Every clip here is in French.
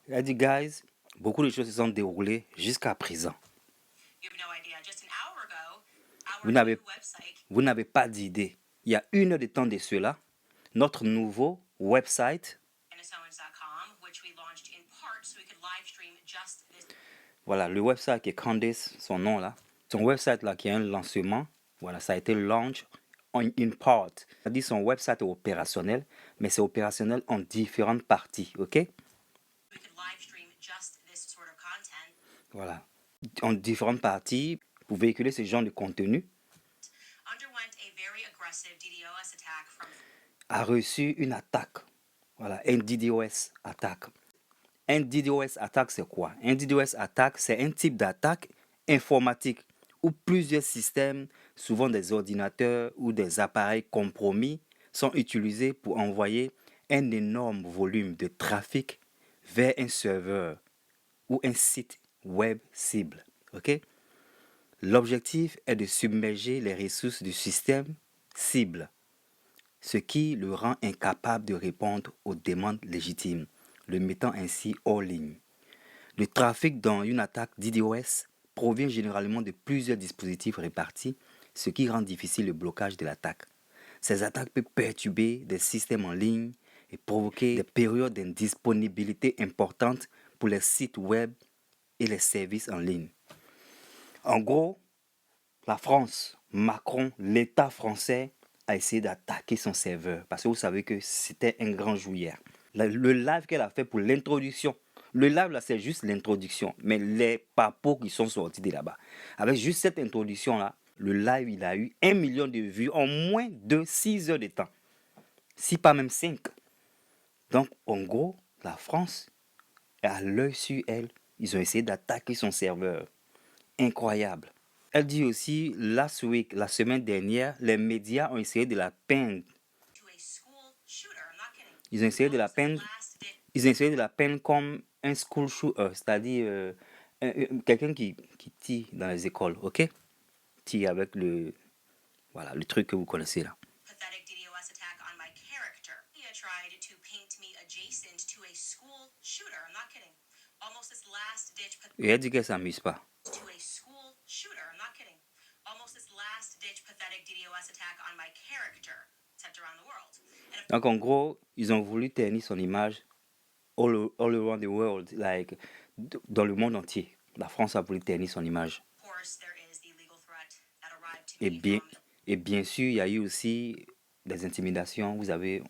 Elle dit, guys, beaucoup de choses se sont déroulées jusqu'à présent. Vous n'avez pas d'idée. Il y a 1 heure de temps de cela, notre nouveau website, voilà, le website qui est Candace, son nom là, son website là qui est un lancement, voilà, ça a été launch in part. C'est-à-dire son website est opérationnel, mais c'est opérationnel en différentes parties, ok? Voilà, en différentes parties pour véhiculer ce genre de contenu. A reçu une attaque, voilà, un DDoS attaque. Un DDoS attaque, c'est quoi? Un DDoS attaque, c'est un type d'attaque informatique où plusieurs systèmes, souvent des ordinateurs ou des appareils compromis, sont utilisés pour envoyer un énorme volume de trafic vers un serveur ou un site web cible. Okay? L'objectif est de submerger les ressources du système cible, ce qui le rend incapable de répondre aux demandes légitimes, le mettant ainsi hors ligne. Le trafic dans une attaque DDoS provient généralement de plusieurs dispositifs répartis, ce qui rend difficile le blocage de l'attaque. Ces attaques peuvent perturber des systèmes en ligne et provoquer des périodes d'indisponibilité importantes pour les sites web et les services en ligne. En gros, la France, Macron, l'État français a essayé d'attaquer son serveur parce que vous savez que c'était un grand joueur. Le live qu'elle a fait pour l'introduction, le live là c'est juste l'introduction, mais les papos qui sont sortis de là-bas, avec juste cette introduction là, le live il a eu 1 million de vues en moins de 6 heures de temps, si pas même 5. Donc en gros, la France, à l'œil sur elle, ils ont essayé d'attaquer son serveur. Incroyable. Elle dit aussi, last week, la semaine dernière, les médias ont essayé de la peindre. Ils ont essayé de la peindre comme un school shooter, c'est-à-dire quelqu'un qui tire dans les écoles, ok? Tire avec le truc que vous connaissez là. Et elle dit qu'elle s'amuse pas. Donc en gros, ils ont voulu ternir son image all around the world, like dans le monde entier. La France a voulu ternir son image. Et bien sûr, il y a eu aussi des intimidations. Vous savez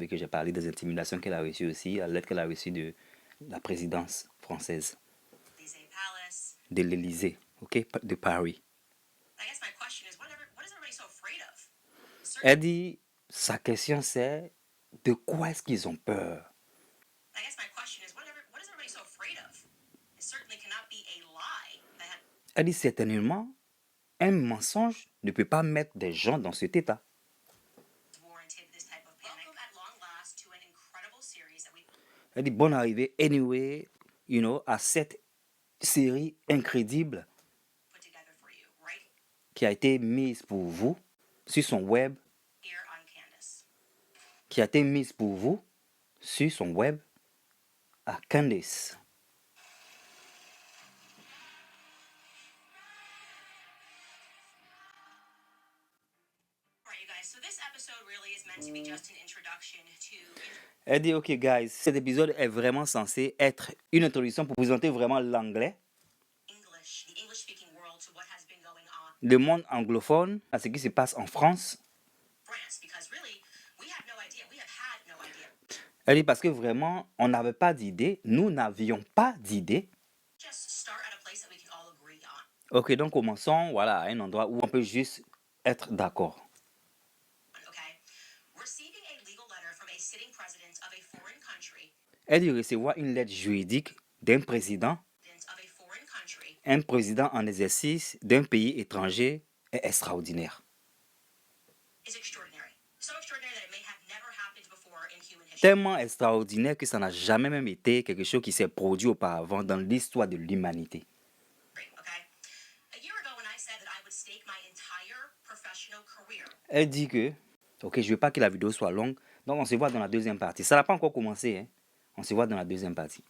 que j'ai parlé des intimidations qu'elle a reçues aussi, la lettre qu'elle a reçue de la présidence française, de l'Élysée, ok, de Paris. Elle dit, sa question c'est, de quoi est-ce qu'ils ont peur? Elle dit certainement, un mensonge ne peut pas mettre des gens dans cet état. Elle dit bonne arrivée, anyway, à cette série incroyable qui a été mise pour vous sur son web, à Candace. Elle dit, ok guys, cet épisode est vraiment censé être une introduction pour présenter vraiment l'anglais, le monde anglophone, à ce qui se passe en France. Elle dit parce que vraiment, on n'avait pas d'idée, nous n'avions pas d'idée. Ok, donc commençons, voilà, à un endroit où on peut juste être d'accord. Elle dit recevoir une lettre juridique d'un président, un président en exercice d'un pays étranger est extraordinaire. Tellement extraordinaire que ça n'a jamais même été quelque chose qui s'est produit auparavant dans l'histoire de l'humanité. Elle dit que, ok, je ne veux pas que la vidéo soit longue, Donc, on se voit dans la deuxième partie. Ça n'a pas encore commencé, hein. On se voit dans la deuxième partie.